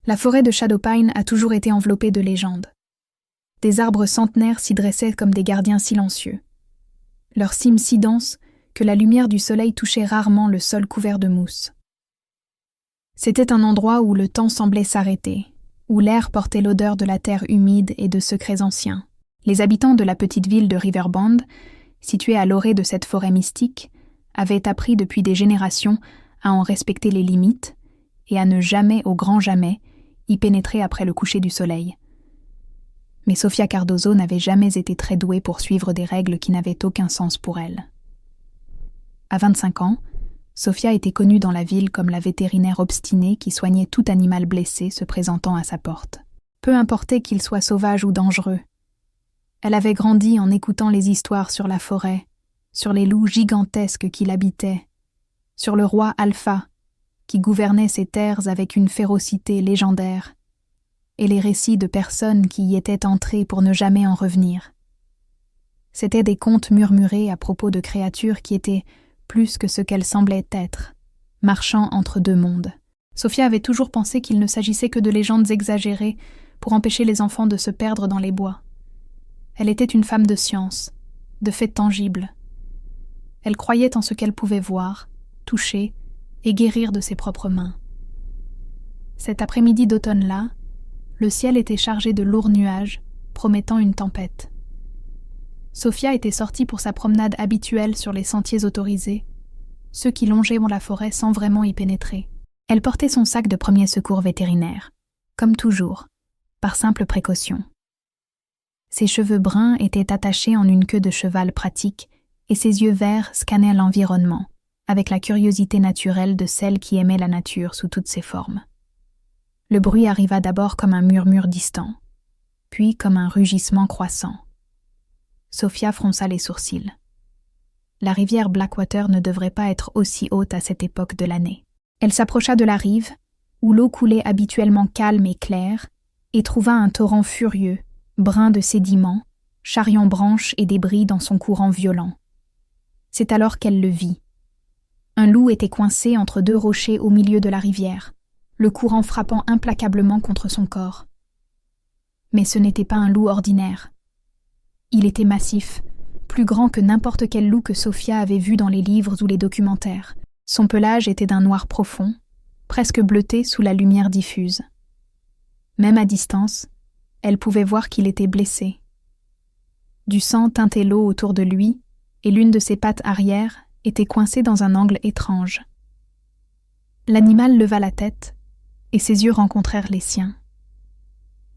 La forêt de Shadowpine a toujours été enveloppée de légendes. Des arbres centenaires s'y dressaient comme des gardiens silencieux. Leurs cimes si denses que la lumière du soleil touchait rarement le sol couvert de mousse. C'était un endroit où le temps semblait s'arrêter, où l'air portait l'odeur de la terre humide et de secrets anciens. Les habitants de la petite ville de Riverbend, située à l'orée de cette forêt mystique, avaient appris depuis des générations à en respecter les limites et à ne jamais, au grand jamais, y pénétrer après le coucher du soleil. Mais Sofia Cardozo n'avait jamais été très douée pour suivre des règles qui n'avaient aucun sens pour elle. À 25 ans, Sofia était connue dans la ville comme la vétérinaire obstinée qui soignait tout animal blessé se présentant à sa porte. Peu importait qu'il soit sauvage ou dangereux. Elle avait grandi en écoutant les histoires sur la forêt, sur les loups gigantesques qui l'habitaient, sur le roi Alpha, qui gouvernait ces terres avec une férocité légendaire, et les récits de personnes qui y étaient entrées pour ne jamais en revenir. C'étaient des contes murmurés à propos de créatures qui étaient plus que ce qu'elles semblaient être, marchant entre deux mondes. Sofia avait toujours pensé qu'il ne s'agissait que de légendes exagérées pour empêcher les enfants de se perdre dans les bois. Elle était une femme de science, de faits tangibles. Elle croyait en ce qu'elle pouvait voir, toucher et guérir de ses propres mains. Cet après-midi d'automne-là, le ciel était chargé de lourds nuages, promettant une tempête. Sofia était sortie pour sa promenade habituelle sur les sentiers autorisés, ceux qui longeaient la forêt sans vraiment y pénétrer. Elle portait son sac de premier secours vétérinaire, comme toujours, par simple précaution. Ses cheveux bruns étaient attachés en une queue de cheval pratique et ses yeux verts scannaient l'environnement, avec la curiosité naturelle de celle qui aimait la nature sous toutes ses formes. Le bruit arriva d'abord comme un murmure distant, puis comme un rugissement croissant. Sofia fronça les sourcils. La rivière Blackwater ne devrait pas être aussi haute à cette époque de l'année. Elle s'approcha de la rive, où l'eau coulait habituellement calme et claire, et trouva un torrent furieux, brun de sédiments, charriant branches et débris dans son courant violent. C'est alors qu'elle le vit. Un loup était coincé entre deux rochers au milieu de la rivière, le courant frappant implacablement contre son corps. Mais ce n'était pas un loup ordinaire. Il était massif, plus grand que n'importe quel loup que Sofia avait vu dans les livres ou les documentaires. Son pelage était d'un noir profond, presque bleuté sous la lumière diffuse. Même à distance, elle pouvait voir qu'il était blessé. Du sang teintait l'eau autour de lui, et l'une de ses pattes arrière était coincée dans un angle étrange. L'animal leva la tête, et ses yeux rencontrèrent les siens.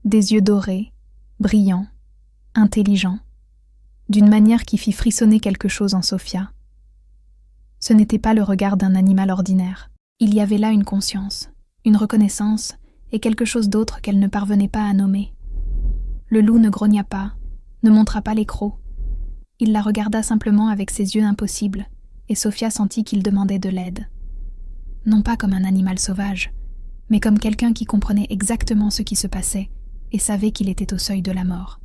Des yeux dorés, brillants, intelligents, d'une manière qui fit frissonner quelque chose en Sofia. Ce n'était pas le regard d'un animal ordinaire. Il y avait là une conscience, une reconnaissance et quelque chose d'autre qu'elle ne parvenait pas à nommer. Le loup ne grogna pas, ne montra pas les crocs. Il la regarda simplement avec ses yeux impossibles, et Sofia sentit qu'il demandait de l'aide. Non pas comme un animal sauvage, mais comme quelqu'un qui comprenait exactement ce qui se passait et savait qu'il était au seuil de la mort.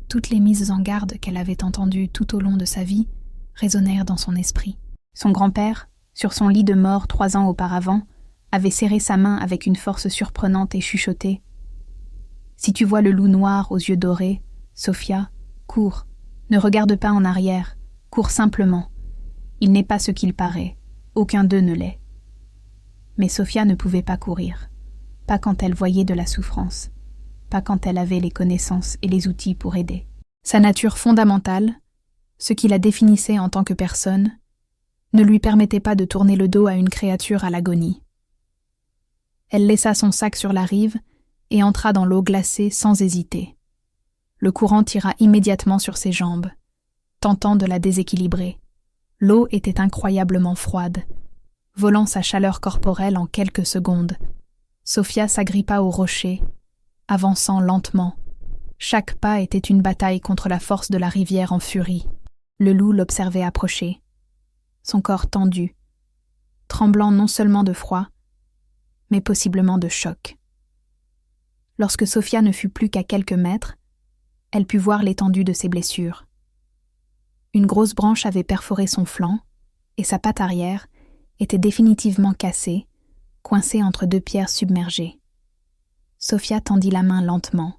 Toutes les mises en garde qu'elle avait entendues tout au long de sa vie résonnèrent dans son esprit. Son grand-père, sur son lit de mort 3 ans auparavant, avait serré sa main avec une force surprenante et chuchoté « Si tu vois le loup noir aux yeux dorés, Sofia, cours, ne regarde pas en arrière, cours simplement. Il n'est pas ce qu'il paraît, aucun d'eux ne l'est. » Mais Sofia ne pouvait pas courir, pas quand elle voyait de la souffrance, pas quand elle avait les connaissances et les outils pour aider. Sa nature fondamentale, ce qui la définissait en tant que personne, ne lui permettait pas de tourner le dos à une créature à l'agonie. Elle laissa son sac sur la rive et entra dans l'eau glacée sans hésiter. Le courant tira immédiatement sur ses jambes, tentant de la déséquilibrer. L'eau était incroyablement froide, volant sa chaleur corporelle en quelques secondes. Sofia s'agrippa au rocher, avançant lentement. Chaque pas était une bataille contre la force de la rivière en furie. Le loup l'observait approcher, son corps tendu, tremblant non seulement de froid, mais possiblement de choc. Lorsque Sofia ne fut plus qu'à quelques mètres, elle put voir l'étendue de ses blessures. Une grosse branche avait perforé son flanc, et sa patte arrière était définitivement cassée, coincée entre 2 pierres submergées. Sophia tendit la main lentement,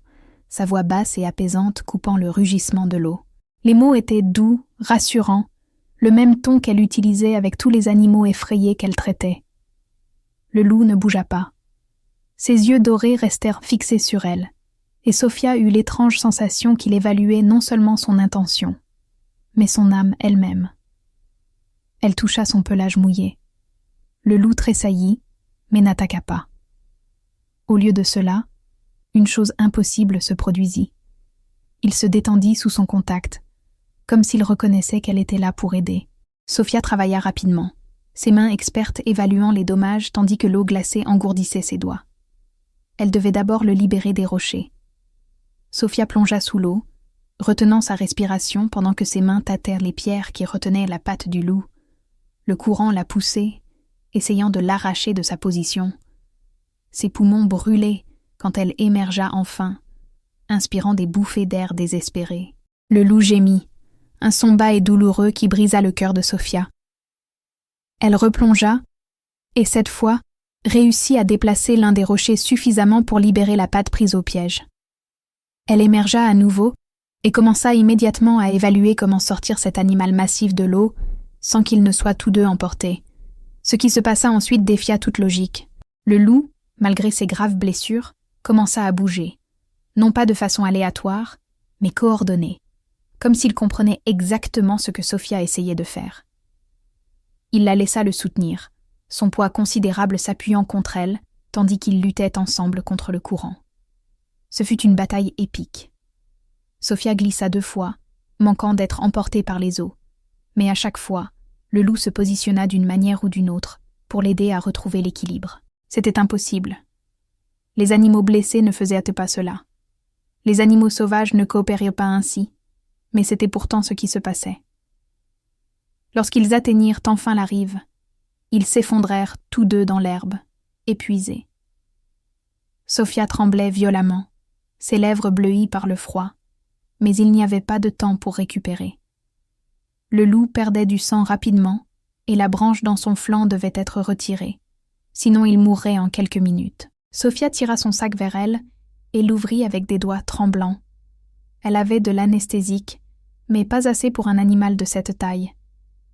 sa voix basse et apaisante coupant le rugissement de l'eau. Les mots étaient doux, rassurants, le même ton qu'elle utilisait avec tous les animaux effrayés qu'elle traitait. Le loup ne bougea pas. Ses yeux dorés restèrent fixés sur elle, et Sophia eut l'étrange sensation qu'il évaluait non seulement son intention, mais son âme elle-même. Elle toucha son pelage mouillé. Le loup tressaillit, mais n'attaqua pas. Au lieu de cela, une chose impossible se produisit. Il se détendit sous son contact, comme s'il reconnaissait qu'elle était là pour aider. Sophia travailla rapidement, ses mains expertes évaluant les dommages tandis que l'eau glacée engourdissait ses doigts. Elle devait d'abord le libérer des rochers. Sophia plongea sous l'eau, retenant sa respiration pendant que ses mains tâtèrent les pierres qui retenaient la patte du loup. Le courant la poussait, essayant de l'arracher de sa position. Ses poumons brûlaient quand elle émergea enfin, inspirant des bouffées d'air désespérées. Le loup gémit, un son bas et douloureux qui brisa le cœur de Sophia. Elle replongea, et cette fois, réussit à déplacer l'un des rochers suffisamment pour libérer la patte prise au piège. Elle émergea à nouveau et commença immédiatement à évaluer comment sortir cet animal massif de l'eau sans qu'ils ne soient tous deux emportés. Ce qui se passa ensuite défia toute logique. Le loup, malgré ses graves blessures, commença à bouger, non pas de façon aléatoire, mais coordonnée, comme s'il comprenait exactement ce que Sophia essayait de faire. Il la laissa le soutenir, son poids considérable s'appuyant contre elle, tandis qu'ils luttaient ensemble contre le courant. Ce fut une bataille épique. Sophia glissa 2 fois, manquant d'être emportée par les eaux, mais à chaque fois, le loup se positionna d'une manière ou d'une autre pour l'aider à retrouver l'équilibre. C'était impossible. Les animaux blessés ne faisaient pas cela. Les animaux sauvages ne coopéraient pas ainsi, mais c'était pourtant ce qui se passait. Lorsqu'ils atteignirent enfin la rive, ils s'effondrèrent tous deux dans l'herbe, épuisés. Sophia tremblait violemment, ses lèvres bleuies par le froid, mais il n'y avait pas de temps pour récupérer. Le loup perdait du sang rapidement et la branche dans son flanc devait être retirée, sinon il mourrait en quelques minutes. Sophia tira son sac vers elle et l'ouvrit avec des doigts tremblants. Elle avait de l'anesthésique, mais pas assez pour un animal de cette taille.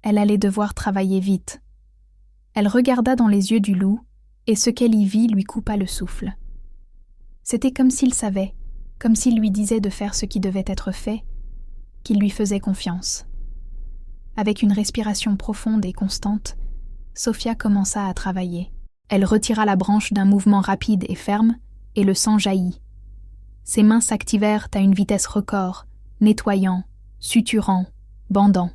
Elle allait devoir travailler vite. Elle regarda dans les yeux du loup, et ce qu'elle y vit lui coupa le souffle. C'était comme s'il savait, comme s'il lui disait de faire ce qui devait être fait, qu'il lui faisait confiance. Avec une respiration profonde et constante, Sophia commença à travailler. Elle retira la branche d'un mouvement rapide et ferme, et le sang jaillit. Ses mains s'activèrent à une vitesse record, nettoyant, suturant, bandant.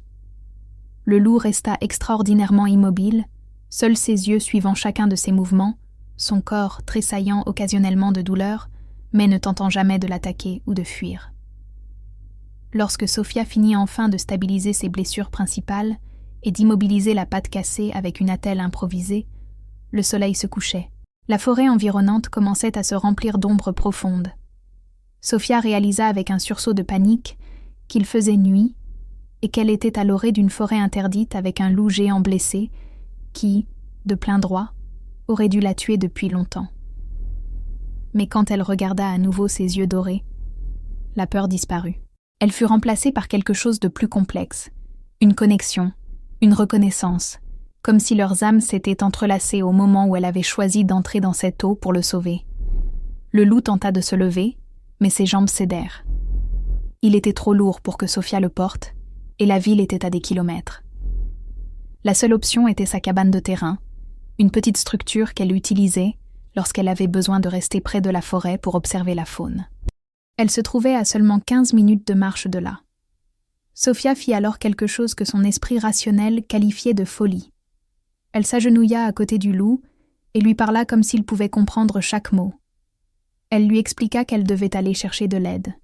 Le loup resta extraordinairement immobile, seuls ses yeux suivant chacun de ses mouvements, son corps tressaillant occasionnellement de douleur, mais ne tentant jamais de l'attaquer ou de fuir. Lorsque Sophia finit enfin de stabiliser ses blessures principales et d'immobiliser la patte cassée avec une attelle improvisée, le soleil se couchait. La forêt environnante commençait à se remplir d'ombres profondes. Sophia réalisa avec un sursaut de panique qu'il faisait nuit et qu'elle était à l'orée d'une forêt interdite avec un loup géant blessé qui, de plein droit, aurait dû la tuer depuis longtemps. Mais quand elle regarda à nouveau ses yeux dorés, la peur disparut. Elle fut remplacée par quelque chose de plus complexe, une connexion, une reconnaissance, comme si leurs âmes s'étaient entrelacées au moment où elle avait choisi d'entrer dans cette eau pour le sauver. Le loup tenta de se lever, mais ses jambes cédèrent. Il était trop lourd pour que Sophia le porte, et la ville était à des kilomètres. La seule option était sa cabane de terrain, une petite structure qu'elle utilisait lorsqu'elle avait besoin de rester près de la forêt pour observer la faune. Elle se trouvait à seulement 15 minutes de marche de là. Sophia fit alors quelque chose que son esprit rationnel qualifiait de folie. Elle s'agenouilla à côté du loup et lui parla comme s'il pouvait comprendre chaque mot. Elle lui expliqua qu'elle devait aller chercher de l'aide,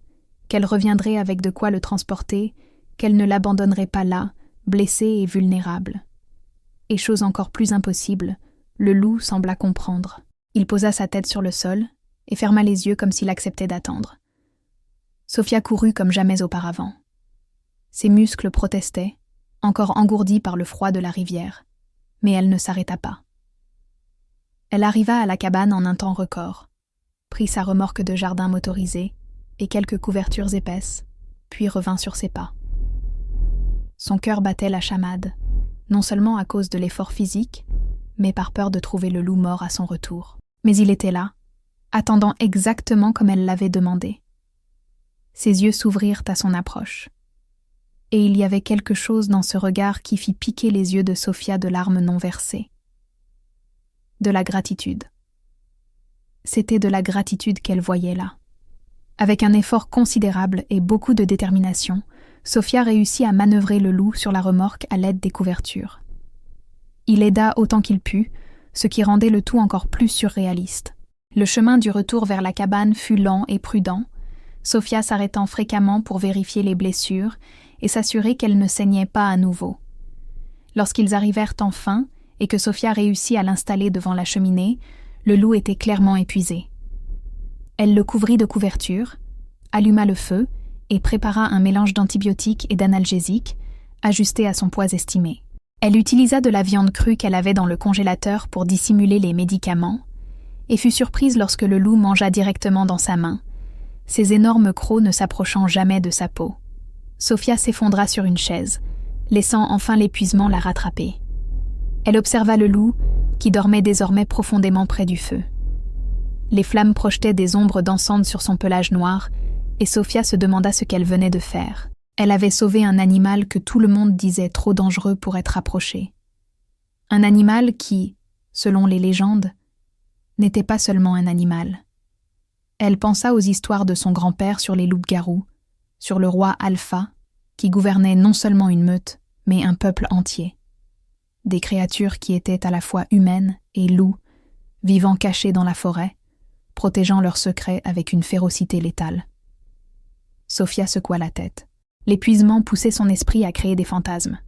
qu'elle reviendrait avec de quoi le transporter, qu'elle ne l'abandonnerait pas là, blessé et vulnérable. Et chose encore plus impossible, le loup sembla comprendre. Il posa sa tête sur le sol et ferma les yeux comme s'il acceptait d'attendre. Sophia courut comme jamais auparavant. Ses muscles protestaient, encore engourdis par le froid de la rivière, mais elle ne s'arrêta pas. Elle arriva à la cabane en un temps record. prit sa remorque de jardin motorisée et quelques couvertures épaisses, puis revint sur ses pas. Son cœur battait la chamade, non seulement à cause de l'effort physique, mais par peur de trouver le loup mort à son retour. Mais il était là, attendant exactement comme elle l'avait demandé. Ses yeux s'ouvrirent à son approche. Et il y avait quelque chose dans ce regard qui fit piquer les yeux de Sophia de larmes non versées. De la gratitude. C'était de la gratitude qu'elle voyait là. Avec un effort considérable et beaucoup de détermination, Sophia réussit à manœuvrer le loup sur la remorque à l'aide des couvertures. Il aida autant qu'il put, ce qui rendait le tout encore plus surréaliste. Le chemin du retour vers la cabane fut lent et prudent, Sophia s'arrêtant fréquemment pour vérifier les blessures et s'assurer qu'elles ne saignaient pas à nouveau. Lorsqu'ils arrivèrent enfin et que Sophia réussit à l'installer devant la cheminée, le loup était clairement épuisé. Elle le couvrit de couvertures, alluma le feu et prépara un mélange d'antibiotiques et d'analgésiques, ajusté à son poids estimé. Elle utilisa de la viande crue qu'elle avait dans le congélateur pour dissimuler les médicaments et fut surprise lorsque le loup mangea directement dans sa main, ses énormes crocs ne s'approchant jamais de sa peau. Sophia s'effondra sur une chaise, laissant enfin l'épuisement la rattraper. Elle observa le loup, qui dormait désormais profondément près du feu. Les flammes projetaient des ombres dansantes sur son pelage noir, et Sophia se demanda ce qu'elle venait de faire. Elle avait sauvé un animal que tout le monde disait trop dangereux pour être approché. Un animal qui, selon les légendes, n'était pas seulement un animal. Elle pensa aux histoires de son grand-père sur les loups-garous, sur le roi Alpha, qui gouvernait non seulement une meute, mais un peuple entier. Des créatures qui étaient à la fois humaines et loups, vivant cachés dans la forêt, protégeant leurs secrets avec une férocité létale. Sophia secoua la tête. L'épuisement poussait son esprit à créer des fantasmes.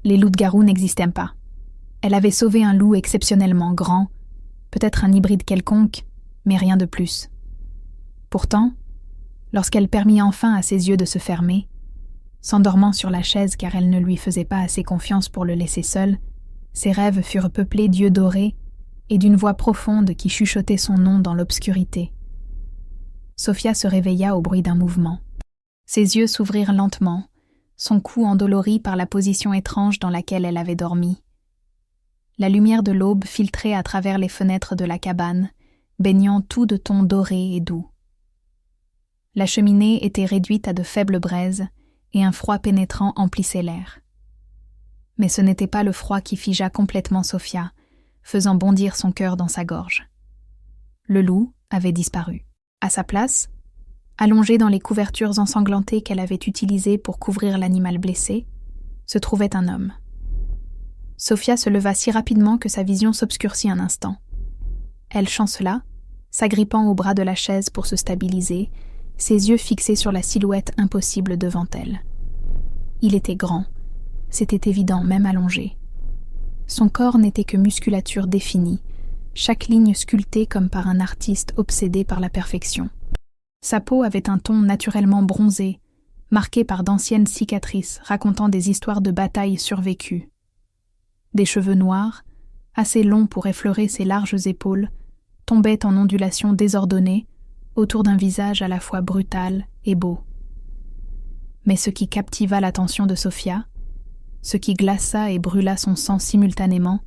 Les loups-garous n'existaient pas. Elle avait sauvé un loup exceptionnellement grand, peut-être un hybride quelconque, mais rien de plus. Pourtant, lorsqu'elle permit enfin à ses yeux de se fermer, s'endormant sur la chaise car elle ne lui faisait pas assez confiance pour le laisser seul, ses rêves furent peuplés d'yeux dorés et d'une voix profonde qui chuchotait son nom dans l'obscurité. Sophia se réveilla au bruit d'un mouvement. Ses yeux s'ouvrirent lentement, son cou endolori par la position étrange dans laquelle elle avait dormi. La lumière de l'aube filtrait à travers les fenêtres de la cabane, baignant tout de tons dorés et doux. La cheminée était réduite à de faibles braises, et un froid pénétrant emplissait l'air. Mais ce n'était pas le froid qui figea complètement Sophia, faisant bondir son cœur dans sa gorge. Le loup avait disparu. À sa place, allongé dans les couvertures ensanglantées qu'elle avait utilisées pour couvrir l'animal blessé, se trouvait un homme. Sophia se leva si rapidement que sa vision s'obscurcit un instant. Elle chancela, s'agrippant au bras de la chaise pour se stabiliser, ses yeux fixés sur la silhouette impossible devant elle. Il était grand, c'était évident même allongé. Son corps n'était que musculature définie, chaque ligne sculptée comme par un artiste obsédé par la perfection. Sa peau avait un ton naturellement bronzé, marqué par d'anciennes cicatrices racontant des histoires de batailles survécues. Des cheveux noirs, assez longs pour effleurer ses larges épaules, tombaient en ondulations désordonnées autour d'un visage à la fois brutal et beau. Mais ce qui captiva l'attention de Sophia, ce qui glaça et brûla son sang simultanément,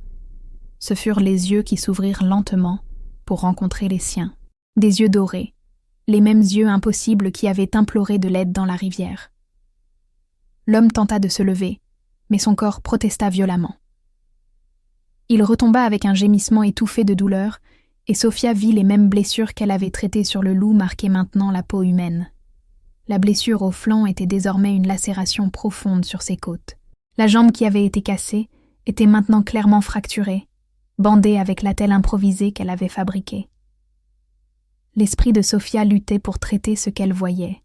ce furent les yeux qui s'ouvrirent lentement pour rencontrer les siens. Des yeux dorés, les mêmes yeux impossibles qui avaient imploré de l'aide dans la rivière. L'homme tenta de se lever, mais son corps protesta violemment. Il retomba avec un gémissement étouffé de douleur, et Sophia vit les mêmes blessures qu'elle avait traitées sur le loup marquer maintenant la peau humaine. La blessure au flanc était désormais une lacération profonde sur ses côtes. La jambe qui avait été cassée était maintenant clairement fracturée, bandée avec l'attelle improvisée qu'elle avait fabriquée. L'esprit de Sophia luttait pour traiter ce qu'elle voyait.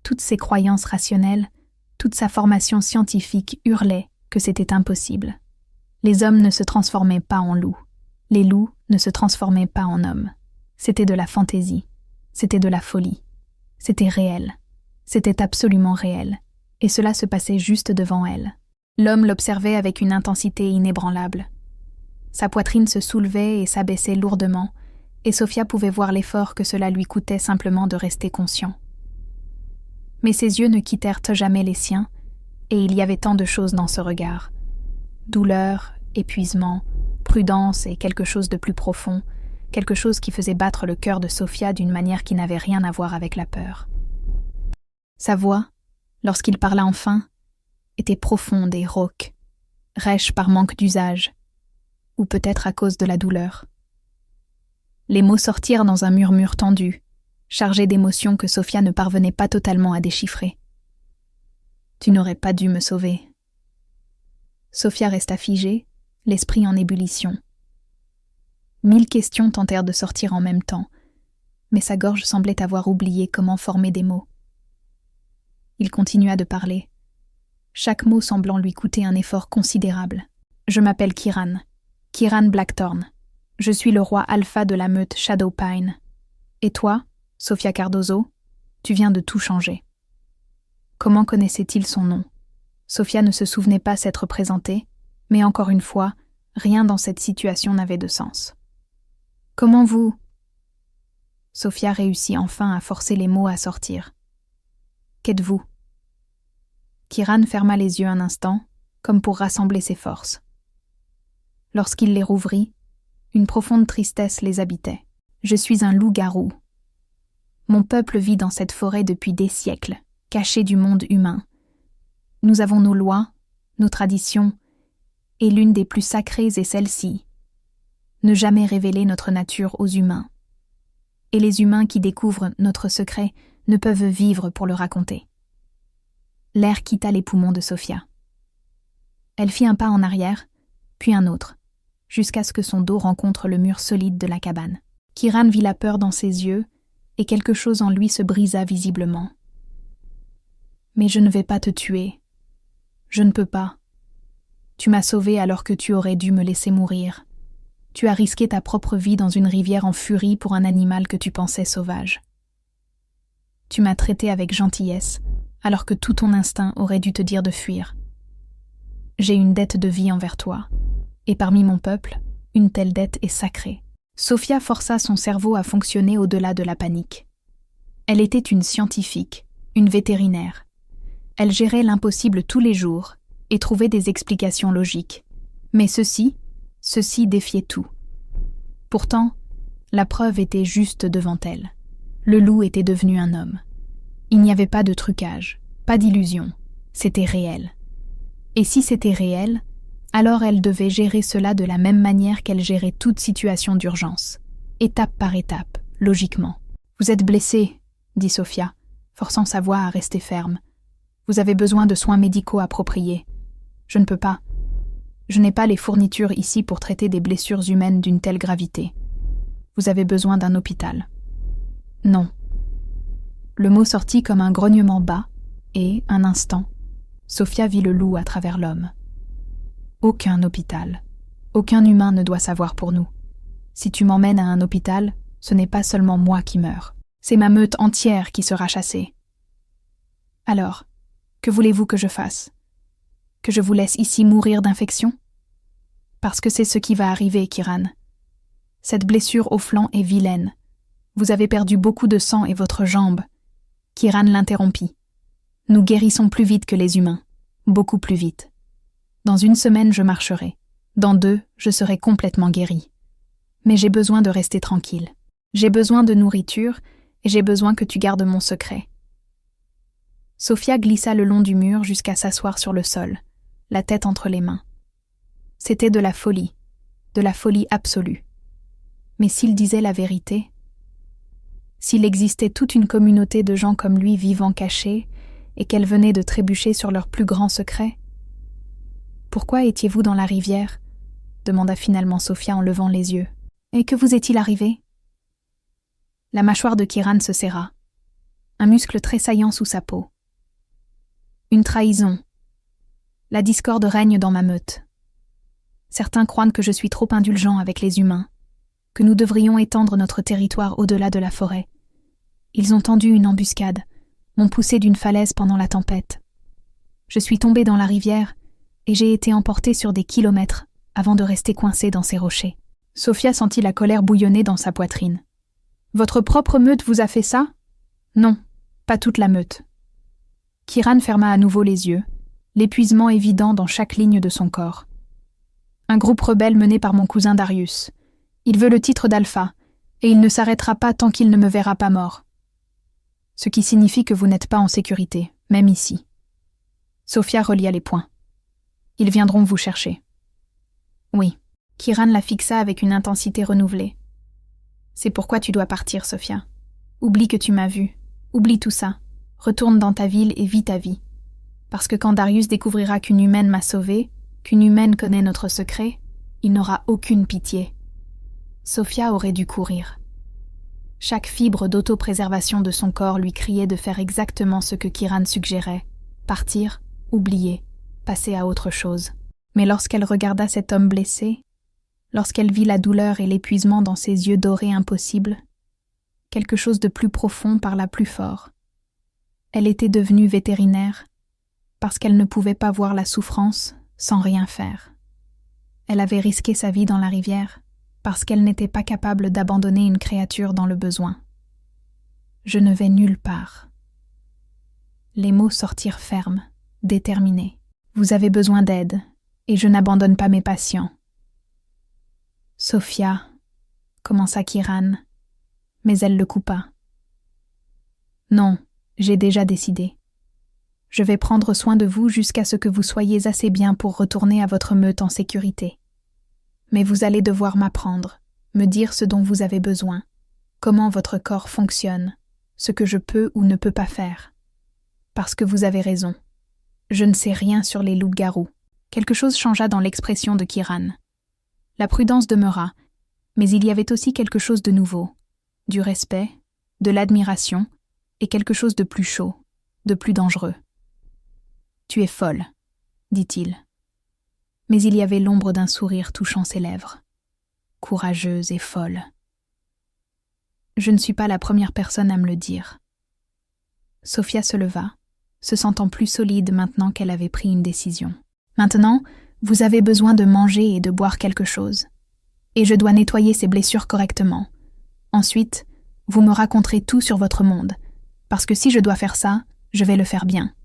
Toutes ses croyances rationnelles, toute sa formation scientifique hurlaient que c'était impossible. Les hommes ne se transformaient pas en loups. Les loups ne se transformaient pas en hommes. C'était de la fantaisie. C'était de la folie. C'était réel. C'était absolument réel. Et cela se passait juste devant elle. L'homme l'observait avec une intensité inébranlable. Sa poitrine se soulevait et s'abaissait lourdement, et Sofia pouvait voir l'effort que cela lui coûtait simplement de rester conscient. Mais ses yeux ne quittèrent jamais les siens, et il y avait tant de choses dans ce regard. Douleur, épuisement, prudence et quelque chose de plus profond, quelque chose qui faisait battre le cœur de Sofia d'une manière qui n'avait rien à voir avec la peur. Sa voix, lorsqu'il parla enfin, était profonde et rauque, rêche par manque d'usage, ou peut-être à cause de la douleur. Les mots sortirent dans un murmure tendu, chargé d'émotions que Sofia ne parvenait pas totalement à déchiffrer. « Tu n'aurais pas dû me sauver. » Sofia resta figée, l'esprit en ébullition. 1000 questions tentèrent de sortir en même temps, mais sa gorge semblait avoir oublié comment former des mots. Il continua de parler, chaque mot semblant lui coûter un effort considérable. « Je m'appelle Kiran Blackthorn. Je suis le roi alpha de la meute Shadowpine. Et toi, Sofia Cardozo, tu viens de tout changer. » Comment connaissait-il son nom? Sofia ne se souvenait pas s'être présentée, mais encore une fois, rien dans cette situation n'avait de sens. « Comment vous… » Sofia réussit enfin à forcer les mots à sortir. « Qu'êtes-vous » Kiran ferma les yeux un instant, comme pour rassembler ses forces. Lorsqu'il les rouvrit, une profonde tristesse les habitait. « Je suis un loup-garou. Mon peuple vit dans cette forêt depuis des siècles, caché du monde humain. Nous avons nos lois, nos traditions, et l'une des plus sacrées est celle-ci. Ne jamais révéler notre nature aux humains. Et les humains qui découvrent notre secret ne peuvent vivre pour le raconter. » L'air quitta les poumons de Sofia. Elle fit un pas en arrière, puis un autre, jusqu'à ce que son dos rencontre le mur solide de la cabane. Kiran vit la peur dans ses yeux, et quelque chose en lui se brisa visiblement. « Mais je ne vais pas te tuer. Je ne peux pas. Tu m'as sauvée alors que tu aurais dû me laisser mourir. Tu as risqué ta propre vie dans une rivière en furie pour un animal que tu pensais sauvage. Tu m'as traité avec gentillesse, alors que tout ton instinct aurait dû te dire de fuir. J'ai une dette de vie envers toi, et parmi mon peuple, une telle dette est sacrée. » Sofia força son cerveau à fonctionner au-delà de la panique. Elle était une scientifique, une vétérinaire. Elle gérait l'impossible tous les jours et trouvait des explications logiques. Mais ceci défiait tout. Pourtant, la preuve était juste devant elle. Le loup était devenu un homme. Il n'y avait pas de trucage, pas d'illusion. C'était réel. Et si c'était réel, alors elle devait gérer cela de la même manière qu'elle gérait toute situation d'urgence, étape par étape, logiquement. « Vous êtes blessé, » dit Sofia, forçant sa voix à rester ferme. « Vous avez besoin de soins médicaux appropriés. Je ne peux pas. Je n'ai pas les fournitures ici pour traiter des blessures humaines d'une telle gravité. Vous avez besoin d'un hôpital. » « Non. » Le mot sortit comme un grognement bas, et, un instant, Sofia vit le loup à travers l'homme. Aucun hôpital. Aucun humain ne doit savoir pour nous. Si tu m'emmènes à un hôpital, ce n'est pas seulement moi qui meurs. C'est ma meute entière qui sera chassée. Alors, que voulez-vous que je fasse? Que je vous laisse ici mourir d'infection? Parce que c'est ce qui va arriver, Kiran. Cette blessure au flanc est vilaine. Vous avez perdu beaucoup de sang et votre jambe. Kiran l'interrompit. Nous guérissons plus vite que les humains. Beaucoup plus vite. Dans 1 semaine, je marcherai. Dans 2, je serai complètement guérie. Mais j'ai besoin de rester tranquille. J'ai besoin de nourriture et j'ai besoin que tu gardes mon secret. Sofia glissa le long du mur jusqu'à s'asseoir sur le sol, la tête entre les mains. C'était de la folie absolue. Mais s'il disait la vérité, s'il existait toute une communauté de gens comme lui vivant cachés et qu'elle venait de trébucher sur leur plus grand secret? Pourquoi étiez-vous dans la rivière? Demanda finalement Sofia en levant les yeux. Et que vous est-il arrivé? La mâchoire de Kiran se serra, un muscle tressaillant sous sa peau. Une trahison. La discorde règne dans ma meute. Certains croient que je suis trop indulgent avec les humains, que nous devrions étendre notre territoire au-delà de la forêt. Ils ont tendu une embuscade, m'ont poussé d'une falaise pendant la tempête. Je suis tombée dans la rivière et j'ai été emportée sur des kilomètres avant de rester coincée dans ces rochers. Sofia sentit la colère bouillonner dans sa poitrine. Votre propre meute vous a fait ça? Non, pas toute la meute. Kiran ferma à nouveau les yeux, l'épuisement évident dans chaque ligne de son corps. Un groupe rebelle mené par mon cousin Darius. Il veut le titre d'alpha, et il ne s'arrêtera pas tant qu'il ne me verra pas mort. Ce qui signifie que vous n'êtes pas en sécurité, même ici. Sophia relia les poings. Ils viendront vous chercher. Oui. Kiran la fixa avec une intensité renouvelée. C'est pourquoi tu dois partir, Sophia. Oublie que tu m'as vue. Oublie tout ça. Retourne dans ta ville et vis ta vie. Parce que quand Darius découvrira qu'une humaine m'a sauvée, qu'une humaine connaît notre secret, il n'aura aucune pitié. Sophia aurait dû courir. Chaque fibre d'autopréservation de son corps lui criait de faire exactement ce que Kiran suggérait. Partir, oublier, passer à autre chose. Mais lorsqu'elle regarda cet homme blessé, lorsqu'elle vit la douleur et l'épuisement dans ses yeux dorés impossibles, quelque chose de plus profond parla plus fort. Elle était devenue vétérinaire parce qu'elle ne pouvait pas voir la souffrance sans rien faire. Elle avait risqué sa vie dans la rivière parce qu'elle n'était pas capable d'abandonner une créature dans le besoin. Je ne vais nulle part. Les mots sortirent fermes, déterminés. Vous avez besoin d'aide, et je n'abandonne pas mes patients. Sophia, commença Kiran, mais elle le coupa. Non, j'ai déjà décidé. Je vais prendre soin de vous jusqu'à ce que vous soyez assez bien pour retourner à votre meute en sécurité. Mais vous allez devoir m'apprendre, me dire ce dont vous avez besoin, comment votre corps fonctionne, ce que je peux ou ne peux pas faire. Parce que vous avez raison. Je ne sais rien sur les loups-garous. Quelque chose changea dans l'expression de Kiran. La prudence demeura, mais il y avait aussi quelque chose de nouveau, du respect, de l'admiration et quelque chose de plus chaud, de plus dangereux. « Tu es folle, » dit-il. Mais il y avait l'ombre d'un sourire touchant ses lèvres. Courageuse et folle. Je ne suis pas la première personne à me le dire. Sophia se leva, se sentant plus solide maintenant qu'elle avait pris une décision. Maintenant, vous avez besoin de manger et de boire quelque chose. Et je dois nettoyer ces blessures correctement. Ensuite, vous me raconterez tout sur votre monde, parce que si je dois faire ça, je vais le faire bien.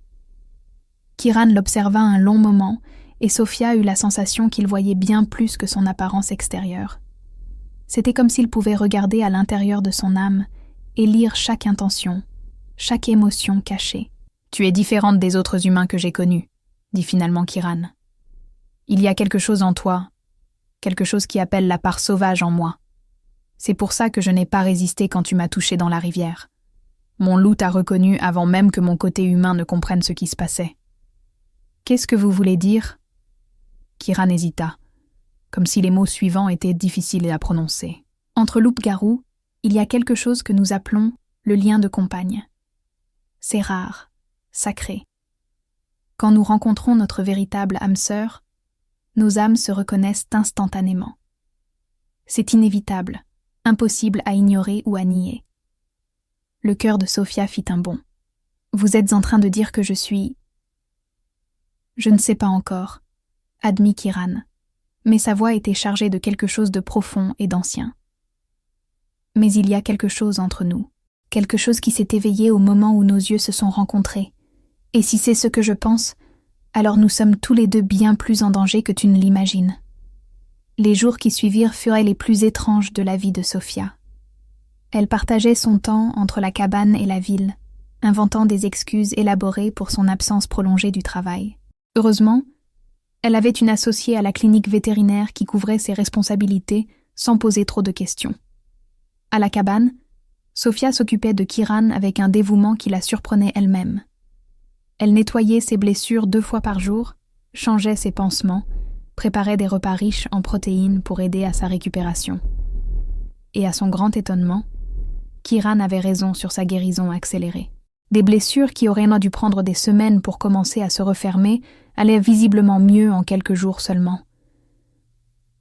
Kiran l'observa un long moment, et Sophia eut la sensation qu'il voyait bien plus que son apparence extérieure. C'était comme s'il pouvait regarder à l'intérieur de son âme et lire chaque intention, chaque émotion cachée. « Tu es différente des autres humains que j'ai connus, » dit finalement Kiran. « Il y a quelque chose en toi, quelque chose qui appelle la part sauvage en moi. C'est pour ça que je n'ai pas résisté quand tu m'as touché dans la rivière. Mon loup t'a reconnu avant même que mon côté humain ne comprenne ce qui se passait. » « Qu'est-ce que vous voulez dire ?» Kiran hésita, comme si les mots suivants étaient difficiles à prononcer. « Entre loups-garous, il y a quelque chose que nous appelons le lien de compagne. C'est rare, sacré. Quand nous rencontrons notre véritable âme sœur, nos âmes se reconnaissent instantanément. C'est inévitable, impossible à ignorer ou à nier. » Le cœur de Sophia fit un bond. « Vous êtes en train de dire que je suis... » « Je ne sais pas encore, » admit Kiran, mais sa voix était chargée de quelque chose de profond et d'ancien. « Mais il y a quelque chose entre nous, quelque chose qui s'est éveillé au moment où nos yeux se sont rencontrés. Et si c'est ce que je pense, alors nous sommes tous les deux bien plus en danger que tu ne l'imagines. » Les jours qui suivirent furent les plus étranges de la vie de Sophia. Elle partageait son temps entre la cabane et la ville, inventant des excuses élaborées pour son absence prolongée du travail. Heureusement, elle avait une associée à la clinique vétérinaire qui couvrait ses responsabilités sans poser trop de questions. À la cabane, Sophia s'occupait de Kiran avec un dévouement qui la surprenait elle-même. Elle nettoyait ses blessures 2 fois par jour, changeait ses pansements, préparait des repas riches en protéines pour aider à sa récupération. Et à son grand étonnement, Kiran avait raison sur sa guérison accélérée. Des blessures qui auraient dû prendre des semaines pour commencer à se refermer allaient visiblement mieux en quelques jours seulement.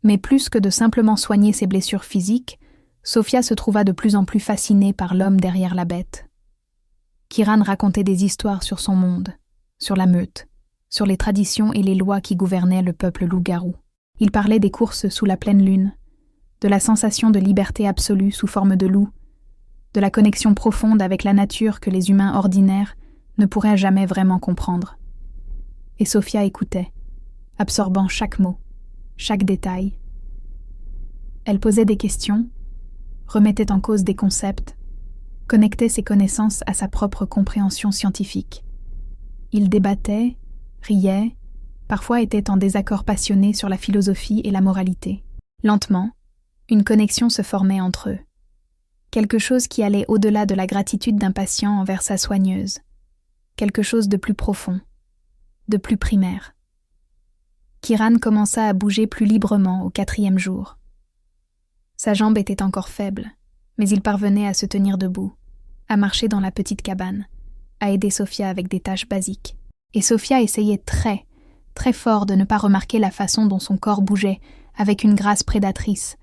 Mais plus que de simplement soigner ses blessures physiques, Sophia se trouva de plus en plus fascinée par l'homme derrière la bête. Kiran racontait des histoires sur son monde, sur la meute, sur les traditions et les lois qui gouvernaient le peuple loup-garou. Il parlait des courses sous la pleine lune, de la sensation de liberté absolue sous forme de loup, de la connexion profonde avec la nature que les humains ordinaires ne pourraient jamais vraiment comprendre. Et Sophia écoutait, absorbant chaque mot, chaque détail. Elle posait des questions, remettait en cause des concepts, connectait ses connaissances à sa propre compréhension scientifique. Ils débattaient, riaient, parfois étaient en désaccord passionné sur la philosophie et la moralité. Lentement, une connexion se formait entre eux. Quelque chose qui allait au-delà de la gratitude d'un patient envers sa soigneuse. Quelque chose de plus profond, de plus primaire. Kiran commença à bouger plus librement au 4e jour. Sa jambe était encore faible, mais il parvenait à se tenir debout, à marcher dans la petite cabane, à aider Sophia avec des tâches basiques. Et Sophia essayait très fort de ne pas remarquer la façon dont son corps bougeait, avec une grâce prédatrice,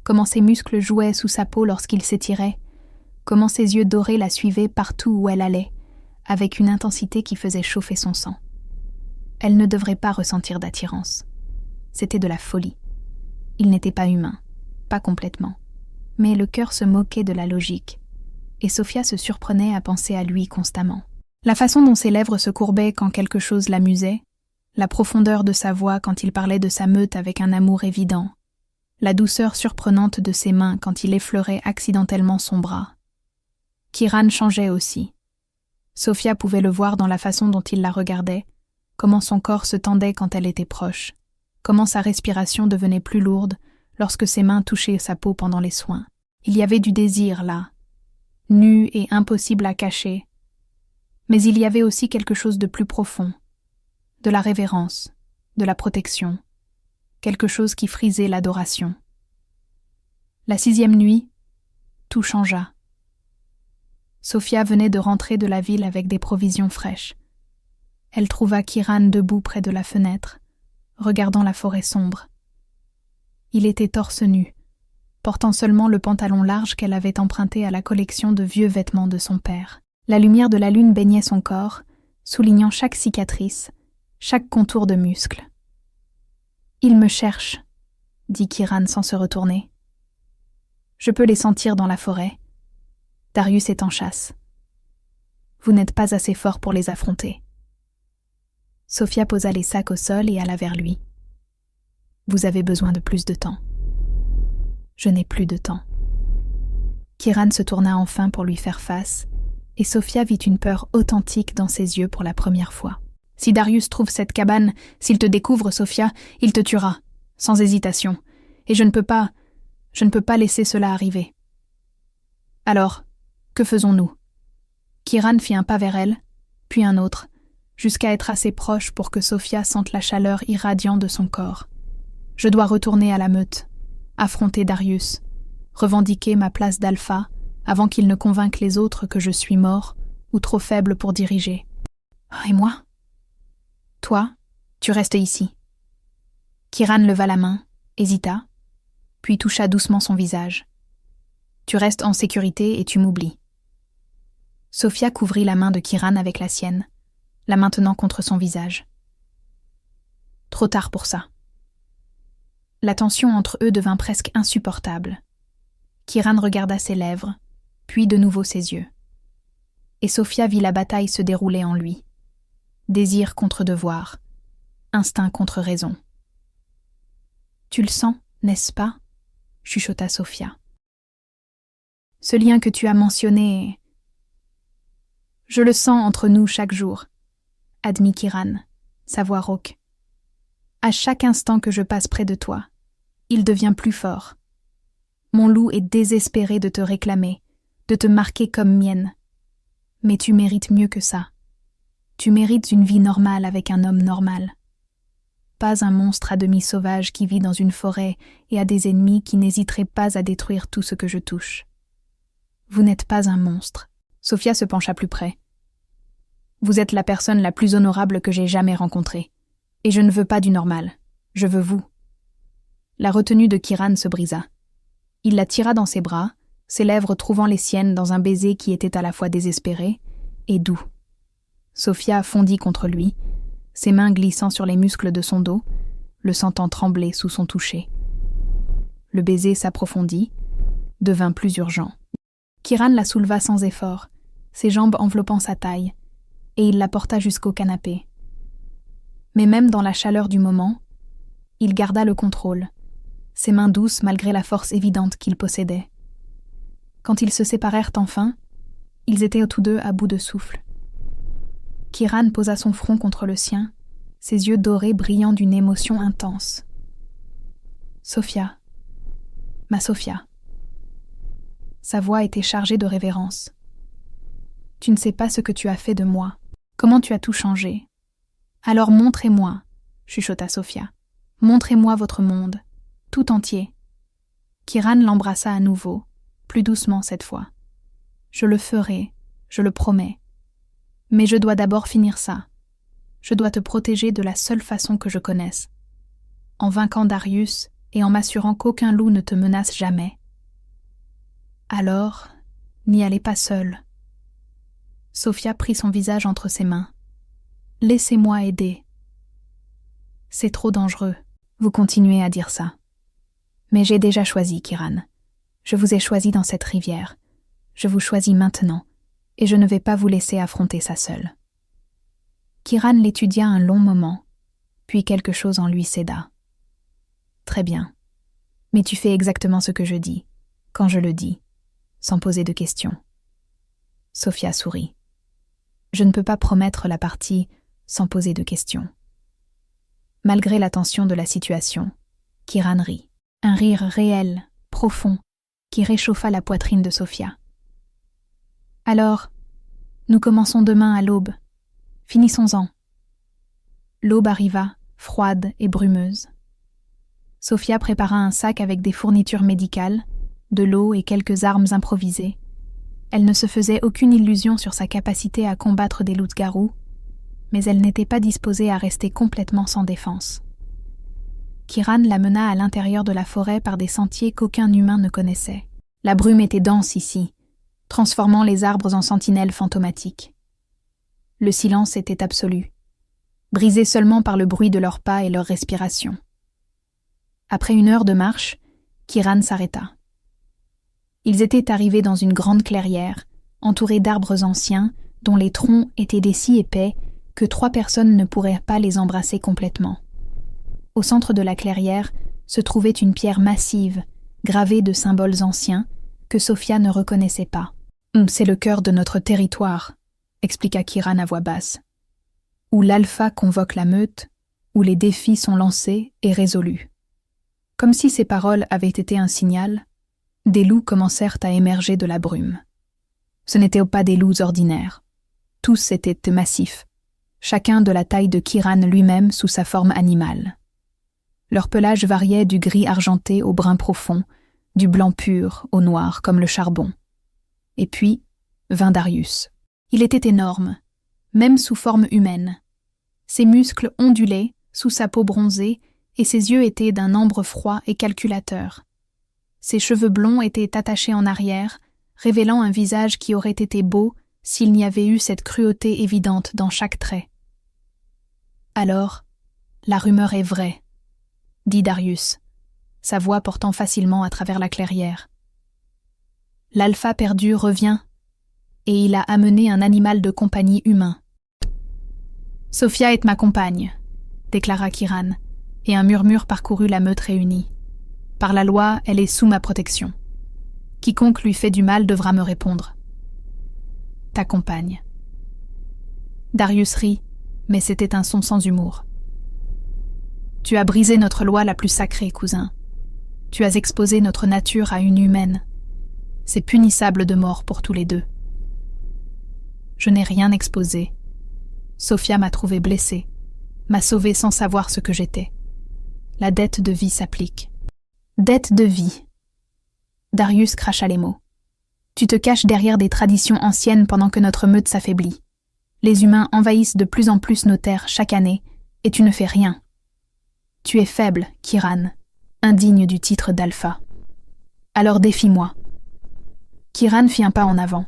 comment ses muscles jouaient sous sa peau lorsqu'il s'étirait, comment ses yeux dorés la suivaient partout où elle allait, avec une intensité qui faisait chauffer son sang. Elle ne devrait pas ressentir d'attirance. C'était de la folie. Il n'était pas humain, pas complètement. Mais le cœur se moquait de la logique, et Sophia se surprenait à penser à lui constamment. La façon dont ses lèvres se courbaient quand quelque chose l'amusait, la profondeur de sa voix quand il parlait de sa meute avec un amour évident, la douceur surprenante de ses mains quand il effleurait accidentellement son bras. Kiran changeait aussi. Sophia pouvait le voir dans la façon dont il la regardait, comment son corps se tendait quand elle était proche, comment sa respiration devenait plus lourde lorsque ses mains touchaient sa peau pendant les soins. Il y avait du désir là, nu et impossible à cacher, mais il y avait aussi quelque chose de plus profond, de la révérence, de la protection, quelque chose qui frisait l'adoration. La 6e nuit, tout changea. Sophia venait de rentrer de la ville avec des provisions fraîches. Elle trouva Kiran debout près de la fenêtre, regardant la forêt sombre. Il était torse nu, portant seulement le pantalon large qu'elle avait emprunté à la collection de vieux vêtements de son père. La lumière de la lune baignait son corps, soulignant chaque cicatrice, chaque contour de muscle. « Il me cherche », dit Kiran sans se retourner. « Je peux les sentir dans la forêt. Darius est en chasse. Vous n'êtes pas assez fort pour les affronter. » Sophia posa les sacs au sol et alla vers lui. « Vous avez besoin de plus de temps. » »« Je n'ai plus de temps. » Kiran se tourna enfin pour lui faire face, et Sophia vit une peur authentique dans ses yeux pour la première fois. « Si Darius trouve cette cabane, s'il te découvre, Sophia, il te tuera, sans hésitation, et je ne peux pas laisser cela arriver. » « Alors, que faisons-nous » Kiran fit un pas vers elle, puis un autre, jusqu'à être assez proche pour que Sophia sente la chaleur irradiante de son corps. « Je dois retourner à la meute, affronter Darius, revendiquer ma place d'alpha avant qu'il ne convainque les autres que je suis mort ou trop faible pour diriger. Et moi ? Toi, tu restes ici. » Kiran leva la main, hésita, puis toucha doucement son visage. « Tu restes en sécurité et tu m'oublies. » Sophia couvrit la main de Kiran avec la sienne, la maintenant contre son visage. Trop tard pour ça. La tension entre eux devint presque insupportable. Kiran regarda ses lèvres, puis de nouveau ses yeux. Et Sophia vit la bataille se dérouler en lui. Désir contre devoir, instinct contre raison. « Tu le sens, n'est-ce pas ?» chuchota Sophia. « Ce lien que tu as mentionné... » « Je le sens entre nous chaque jour, » admit Kiran, sa voix rauque. « À chaque instant que je passe près de toi, il devient plus fort. Mon loup est désespéré de te réclamer, de te marquer comme mienne. Mais tu mérites mieux que ça. Tu mérites une vie normale avec un homme normal. Pas un monstre à demi sauvage qui vit dans une forêt et a des ennemis qui n'hésiteraient pas à détruire tout ce que je touche. Vous n'êtes pas un monstre. » Sophia se pencha plus près. « Vous êtes la personne la plus honorable que j'ai jamais rencontrée. Et je ne veux pas du normal. Je veux vous. » La retenue de Kiran se brisa. Il la tira dans ses bras, ses lèvres trouvant les siennes dans un baiser qui était à la fois désespéré et doux. Sophia fondit contre lui, ses mains glissant sur les muscles de son dos, le sentant trembler sous son toucher. Le baiser s'approfondit, devint plus urgent. Kiran la souleva sans effort, ses jambes enveloppant sa taille, et il la porta jusqu'au canapé. Mais même dans la chaleur du moment, il garda le contrôle, ses mains douces malgré la force évidente qu'il possédait. Quand ils se séparèrent enfin, ils étaient tous deux à bout de souffle. Kiran posa son front contre le sien, ses yeux dorés brillant d'une émotion intense. « Sophia, ma Sophia. » Sa voix était chargée de révérence. « Tu ne sais pas ce que tu as fait de moi, comment tu as tout changé. Alors montrez-moi, » chuchota Sophia. « Montrez-moi votre monde, tout entier. » Kiran l'embrassa à nouveau, plus doucement cette fois. « Je le ferai, je le promets. Mais je dois d'abord finir ça. Je dois te protéger de la seule façon que je connaisse. En vainquant Darius et en m'assurant qu'aucun loup ne te menace jamais. Alors, n'y allez pas seule. » Sophia prit son visage entre ses mains. « Laissez-moi aider. » « C'est trop dangereux, vous continuez à dire ça. Mais j'ai déjà choisi, Kiran. Je vous ai choisi dans cette rivière. Je vous choisis maintenant, et je ne vais pas vous laisser affronter ça seul. » Kiran l'étudia un long moment, puis quelque chose en lui céda. « Très bien, mais tu fais exactement ce que je dis, quand je le dis, sans poser de questions. » Sophia sourit. « Je ne peux pas promettre la partie sans poser de questions. » Malgré la tension de la situation, Kiran rit. Un rire réel, profond, qui réchauffa la poitrine de Sophia. « Alors, nous commençons demain à l'aube. Finissons-en. » L'aube arriva, froide et brumeuse. Sophia prépara un sac avec des fournitures médicales, de l'eau et quelques armes improvisées. Elle ne se faisait aucune illusion sur sa capacité à combattre des loups-garous, mais elle n'était pas disposée à rester complètement sans défense. Kiran la mena à l'intérieur de la forêt par des sentiers qu'aucun humain ne connaissait. La brume était dense ici, transformant les arbres en sentinelles fantomatiques. Le silence était absolu, brisé seulement par le bruit de leurs pas et leur respiration. Après 1 heure de marche, Kiran s'arrêta. Ils étaient arrivés dans une grande clairière, entourée d'arbres anciens, dont les troncs étaient des si épais que 3 personnes ne pourraient pas les embrasser complètement. Au centre de la clairière se trouvait une pierre massive, gravée de symboles anciens, que Sophia ne reconnaissait pas. « C'est le cœur de notre territoire », expliqua Kiran à voix basse, « où l'alpha convoque la meute, où les défis sont lancés et résolus. » Comme si ces paroles avaient été un signal, des loups commencèrent à émerger de la brume. Ce n'étaient pas des loups ordinaires. Tous étaient massifs, chacun de la taille de Kiran lui-même sous sa forme animale. Leur pelage variait du gris argenté au brun profond, du blanc pur au noir comme le charbon. Et puis, vint Darius. Il était énorme, même sous forme humaine. Ses muscles ondulaient sous sa peau bronzée et ses yeux étaient d'un ambre froid et calculateur. Ses cheveux blonds étaient attachés en arrière, révélant un visage qui aurait été beau s'il n'y avait eu cette cruauté évidente dans chaque trait. « Alors, la rumeur est vraie, » dit Darius, sa voix portant facilement à travers la clairière. « L'alpha perdu revient, et il a amené un animal de compagnie humain. »« Sophia est ma compagne, » déclara Kiran, et un murmure parcourut la meute réunie. « Par la loi, elle est sous ma protection. Quiconque lui fait du mal devra me répondre. »« Ta compagne. » Darius rit, mais c'était un son sans humour. « Tu as brisé notre loi la plus sacrée, cousin. Tu as exposé notre nature à une humaine. C'est punissable de mort pour tous les deux. » Je n'ai rien exposé. Sophia m'a trouvé blessée, m'a sauvée sans savoir ce que j'étais. La dette de vie s'applique. Dette de vie. Darius cracha les mots. Tu te caches derrière des traditions anciennes pendant que notre meute s'affaiblit. Les humains envahissent de plus en plus nos terres chaque année, et tu ne fais rien. Tu es faible, Kiran, indigne du titre d'alpha. Alors défie-moi. Kiran fit un pas en avant.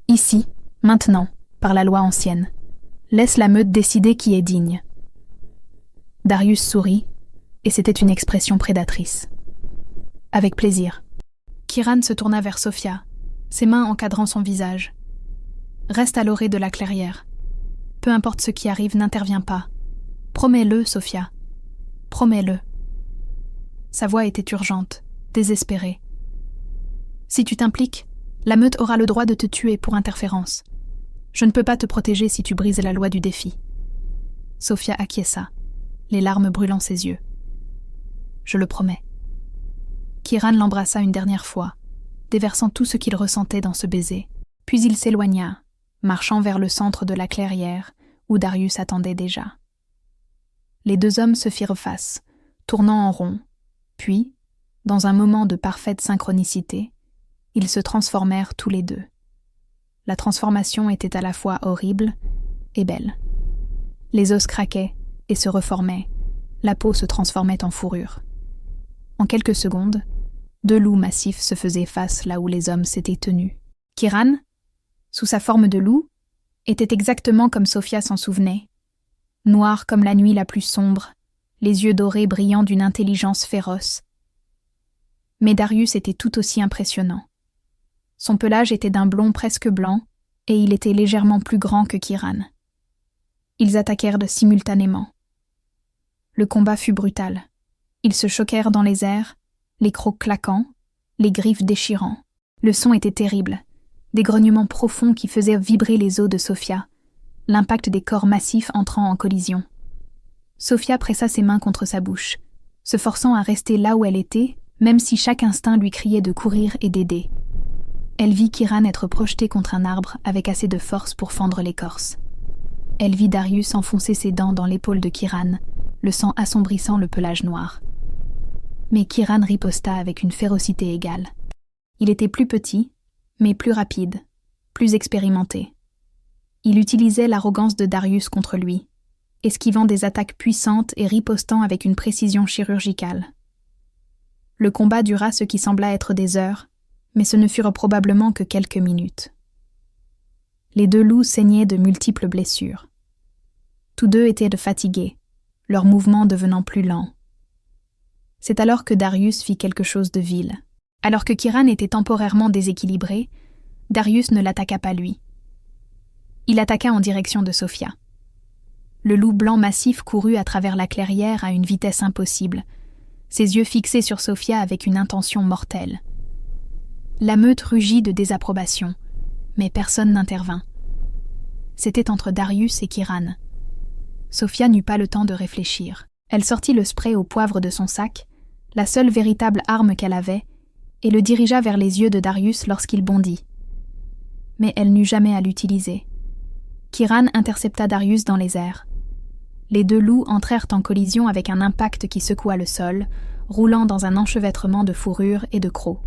Ici, maintenant, par la loi ancienne. Laisse la meute décider qui est digne. Darius sourit, et c'était une expression prédatrice. Avec plaisir. Kiran se tourna vers Sophia, ses mains encadrant son visage. « Reste à l'orée de la clairière. Peu importe ce qui arrive, n'interviens pas. Promets-le, Sophia. Promets-le. » Sa voix était urgente, désespérée. « Si tu t'impliques, la meute aura le droit de te tuer pour interférence. Je ne peux pas te protéger si tu brises la loi du défi. » Sophia acquiesça, les larmes brûlant ses yeux. « Je le promets. » Kiran l'embrassa une dernière fois, déversant tout ce qu'il ressentait dans ce baiser. Puis il s'éloigna, marchant vers le centre de la clairière où Darius attendait déjà. Les deux hommes se firent face, tournant en rond, puis, dans un moment de parfaite synchronicité, ils se transformèrent tous les deux. La transformation était à la fois horrible et belle. Les os craquaient et se reformaient, la peau se transformait en fourrure. En quelques secondes, deux loups massifs se faisaient face là où les hommes s'étaient tenus. Kiran, sous sa forme de loup, était exactement comme Sophia s'en souvenait, noir comme la nuit la plus sombre, les yeux dorés brillant d'une intelligence féroce. Mais Darius était tout aussi impressionnant. Son pelage était d'un blond presque blanc, et il était légèrement plus grand que Kiran. Ils attaquèrent simultanément. Le combat fut brutal. Ils se choquèrent dans les airs, les crocs claquant, les griffes déchirant. Le son était terrible, des grognements profonds qui faisaient vibrer les os de Sophia, l'impact des corps massifs entrant en collision. Sophia pressa ses mains contre sa bouche, se forçant à rester là où elle était, même si chaque instinct lui criait de courir et d'aider. Elle vit Kiran être projeté contre un arbre avec assez de force pour fendre l'écorce. Elle vit Darius enfoncer ses dents dans l'épaule de Kiran, le sang assombrissant le pelage noir. Mais Kiran riposta avec une férocité égale. Il était plus petit, mais plus rapide, plus expérimenté. Il utilisait l'arrogance de Darius contre lui, esquivant des attaques puissantes et ripostant avec une précision chirurgicale. Le combat dura ce qui sembla être des heures, mais ce ne furent probablement que quelques minutes. Les deux loups saignaient de multiples blessures. Tous deux étaient fatigués, leurs mouvements devenant plus lents. C'est alors que Darius fit quelque chose de vil. Alors que Kiran était temporairement déséquilibré, Darius ne l'attaqua pas lui. Il attaqua en direction de Sophia. Le loup blanc massif courut à travers la clairière à une vitesse impossible, ses yeux fixés sur Sophia avec une intention mortelle. La meute rugit de désapprobation, mais personne n'intervint. C'était entre Darius et Kiran. Sophia n'eut pas le temps de réfléchir. Elle sortit le spray au poivre de son sac, la seule véritable arme qu'elle avait, et le dirigea vers les yeux de Darius lorsqu'il bondit. Mais elle n'eut jamais à l'utiliser. Kiran intercepta Darius dans les airs. Les deux loups entrèrent en collision avec un impact qui secoua le sol, roulant dans un enchevêtrement de fourrure et de crocs.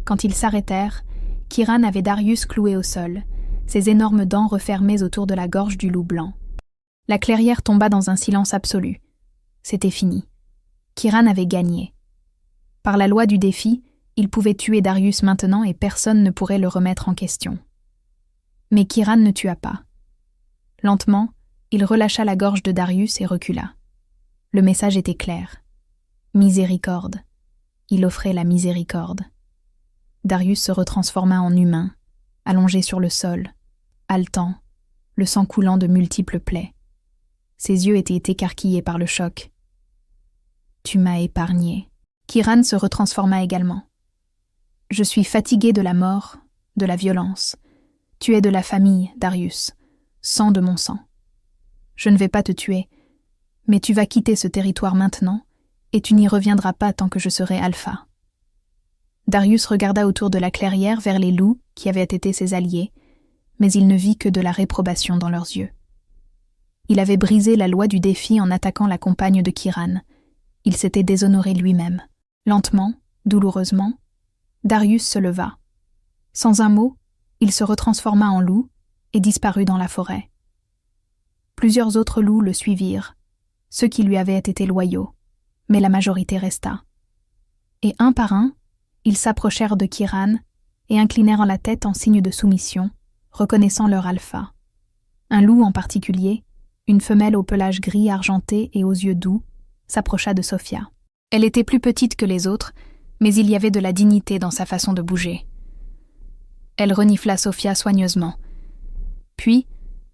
Quand ils s'arrêtèrent, Kiran avait Darius cloué au sol, ses énormes dents refermées autour de la gorge du loup blanc. La clairière tomba dans un silence absolu. C'était fini. Kiran avait gagné. Par la loi du défi, il pouvait tuer Darius maintenant et personne ne pourrait le remettre en question. Mais Kiran ne tua pas. Lentement, il relâcha la gorge de Darius et recula. Le message était clair. Miséricorde. Il offrait la miséricorde. Darius se retransforma en humain, allongé sur le sol, haletant, le sang coulant de multiples plaies. Ses yeux étaient écarquillés par le choc. « Tu m'as épargné. » Kiran se retransforma également. « Je suis fatigué de la mort, de la violence. Tu es de la famille, Darius, sang de mon sang. Je ne vais pas te tuer, mais tu vas quitter ce territoire maintenant, et tu n'y reviendras pas tant que je serai alpha. » Darius regarda autour de la clairière vers les loups qui avaient été ses alliés, mais il ne vit que de la réprobation dans leurs yeux. Il avait brisé la loi du défi en attaquant la compagne de Kiran. Il s'était déshonoré lui-même. Lentement, douloureusement, Darius se leva. Sans un mot, il se retransforma en loup et disparut dans la forêt. Plusieurs autres loups le suivirent, ceux qui lui avaient été loyaux, mais la majorité resta. Et un par un, ils s'approchèrent de Kiran et inclinèrent la tête en signe de soumission, reconnaissant leur alpha. Un loup en particulier, une femelle au pelage gris argenté et aux yeux doux, s'approcha de Sophia. Elle était plus petite que les autres, mais il y avait de la dignité dans sa façon de bouger. Elle renifla Sophia soigneusement. Puis,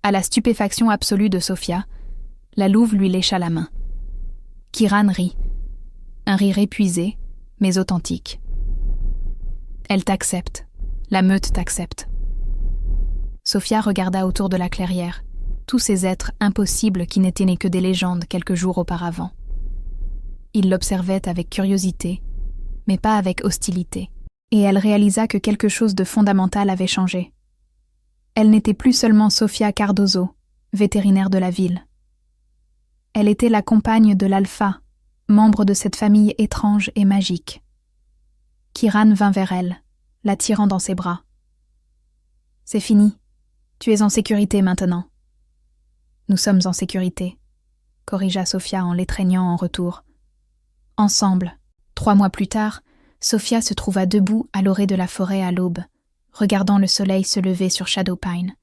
à la stupéfaction absolue de Sophia, la louve lui lécha la main. Kiran rit. Un rire épuisé, mais authentique. Elle t'accepte. La meute t'accepte. Sophia regarda autour de la clairière, tous ces êtres impossibles qui n'étaient nés que des légendes quelques jours auparavant. Ils l'observaient avec curiosité, mais pas avec hostilité, et elle réalisa que quelque chose de fondamental avait changé. Elle n'était plus seulement Sofia Cardozo, vétérinaire de la ville. Elle était la compagne de l'Alpha, membre de cette famille étrange et magique. Kiran vint vers elle, l'attirant dans ses bras. « C'est fini. Tu es en sécurité maintenant. »« Nous sommes en sécurité, » corrigea Sophia en l'étreignant en retour. Ensemble, 3 mois plus tard, Sophia se trouva debout à l'orée de la forêt à l'aube, regardant le soleil se lever sur Shadowpine.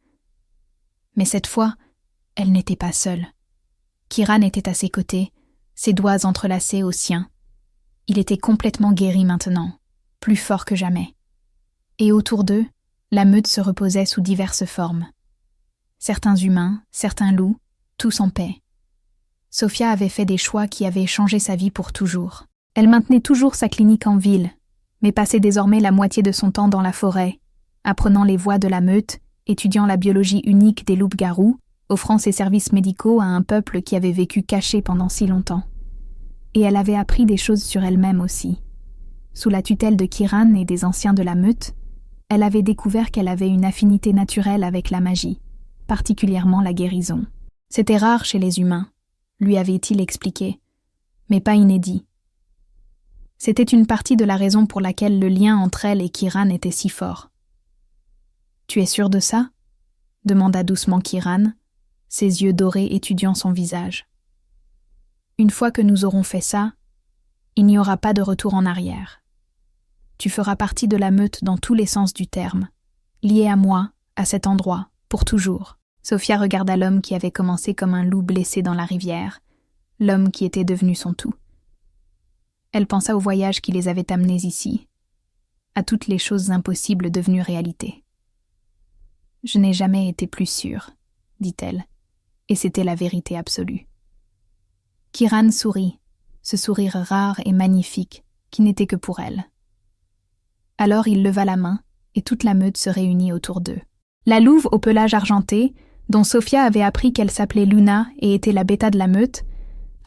Mais cette fois, elle n'était pas seule. Kiran était à ses côtés, ses doigts entrelacés aux siens. Il était complètement guéri maintenant, plus fort que jamais. Et autour d'eux, la meute se reposait sous diverses formes. Certains humains, certains loups, tous en paix. Sophia avait fait des choix qui avaient changé sa vie pour toujours. Elle maintenait toujours sa clinique en ville, mais passait désormais la moitié de son temps dans la forêt, apprenant les voies de la meute, étudiant la biologie unique des loups-garous, offrant ses services médicaux à un peuple qui avait vécu caché pendant si longtemps. Et elle avait appris des choses sur elle-même aussi. Sous la tutelle de Kiran et des anciens de la meute, elle avait découvert qu'elle avait une affinité naturelle avec la magie, particulièrement la guérison. C'était rare chez les humains, lui avait-il expliqué, mais pas inédit. C'était une partie de la raison pour laquelle le lien entre elle et Kiran était si fort. « Tu es sûr de ça ?» demanda doucement Kiran, ses yeux dorés étudiant son visage. « Une fois que nous aurons fait ça, il n'y aura pas de retour en arrière. Tu feras partie de la meute dans tous les sens du terme, liée à moi, à cet endroit, pour toujours. » Sophia regarda l'homme qui avait commencé comme un loup blessé dans la rivière, l'homme qui était devenu son tout. Elle pensa au voyage qui les avait amenés ici, à toutes les choses impossibles devenues réalité. « Je n'ai jamais été plus sûre, » dit-elle, et c'était la vérité absolue. Kiran sourit, ce sourire rare et magnifique qui n'était que pour elle. Alors il leva la main, et toute la meute se réunit autour d'eux. La louve au pelage argenté, dont Sophia avait appris qu'elle s'appelait Luna et était la bêta de la meute,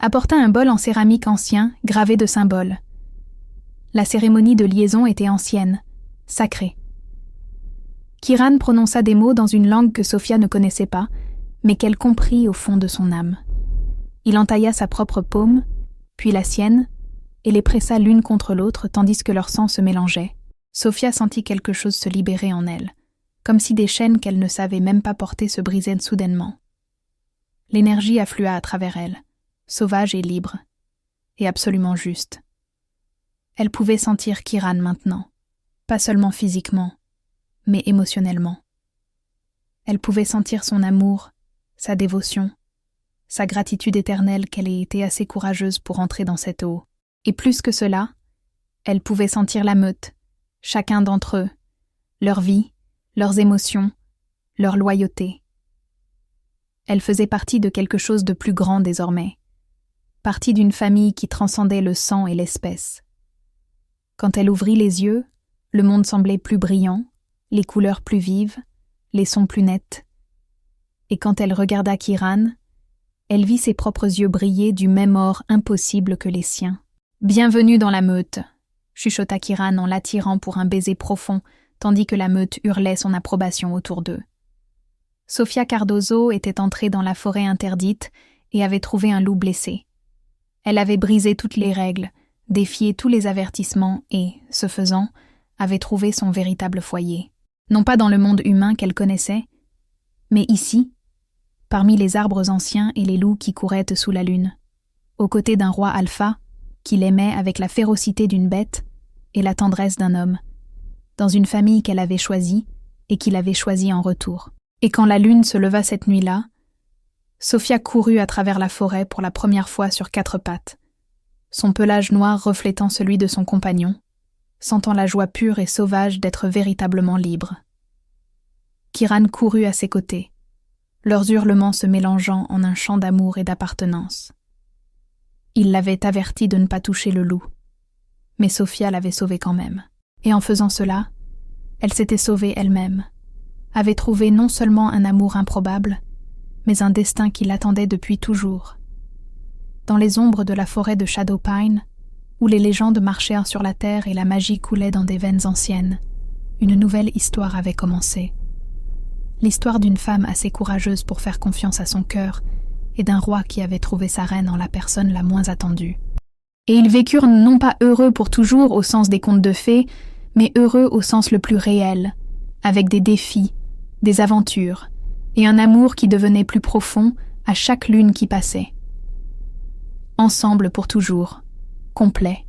apporta un bol en céramique ancien, gravé de symboles. La cérémonie de liaison était ancienne, sacrée. Kiran prononça des mots dans une langue que Sophia ne connaissait pas, mais qu'elle comprit au fond de son âme. Il entailla sa propre paume, puis la sienne, et les pressa l'une contre l'autre tandis que leur sang se mélangeait. Sophia sentit quelque chose se libérer en elle, comme si des chaînes qu'elle ne savait même pas porter se brisaient soudainement. L'énergie afflua à travers elle, sauvage et libre, et absolument juste. Elle pouvait sentir Kiran maintenant, pas seulement physiquement, mais émotionnellement. Elle pouvait sentir son amour, sa dévotion, sa gratitude éternelle qu'elle ait été assez courageuse pour entrer dans cette eau. Et plus que cela, elle pouvait sentir la meute, chacun d'entre eux, leur vie, leurs émotions, leur loyauté. Elle faisait partie de quelque chose de plus grand désormais, partie d'une famille qui transcendait le sang et l'espèce. Quand elle ouvrit les yeux, le monde semblait plus brillant, les couleurs plus vives, les sons plus nets. Et quand elle regarda Kiran, elle vit ses propres yeux briller du même or impossible que les siens. « Bienvenue dans la meute !» chuchota Kiran en l'attirant pour un baiser profond, tandis que la meute hurlait son approbation autour d'eux. Sofia Cardozo était entrée dans la forêt interdite et avait trouvé un loup blessé. Elle avait brisé toutes les règles, défié tous les avertissements et, ce faisant, avait trouvé son véritable foyer. Non pas dans le monde humain qu'elle connaissait, mais ici, parmi les arbres anciens et les loups qui couraient sous la lune, aux côtés d'un roi alpha qui l'aimait avec la férocité d'une bête et la tendresse d'un homme, dans une famille qu'elle avait choisie et qu'il avait choisie en retour. Et quand la lune se leva cette nuit-là, Sophia courut à travers la forêt pour la première fois sur 4 pattes, son pelage noir reflétant celui de son compagnon, sentant la joie pure et sauvage d'être véritablement libre. Kiran courut à ses côtés, leurs hurlements se mélangeant en un chant d'amour et d'appartenance. Il l'avait averti de ne pas toucher le loup, mais Sophia l'avait sauvé quand même. Et en faisant cela, elle s'était sauvée elle-même, avait trouvé non seulement un amour improbable, mais un destin qui l'attendait depuis toujours. Dans les ombres de la forêt de Shadowpine, où les légendes marchaient sur la terre et la magie coulait dans des veines anciennes, une nouvelle histoire avait commencé. L'histoire d'une femme assez courageuse pour faire confiance à son cœur et d'un roi qui avait trouvé sa reine en la personne la moins attendue. Et ils vécurent non pas heureux pour toujours au sens des contes de fées, mais heureux au sens le plus réel, avec des défis, des aventures, et un amour qui devenait plus profond à chaque lune qui passait. Ensemble pour toujours, complet,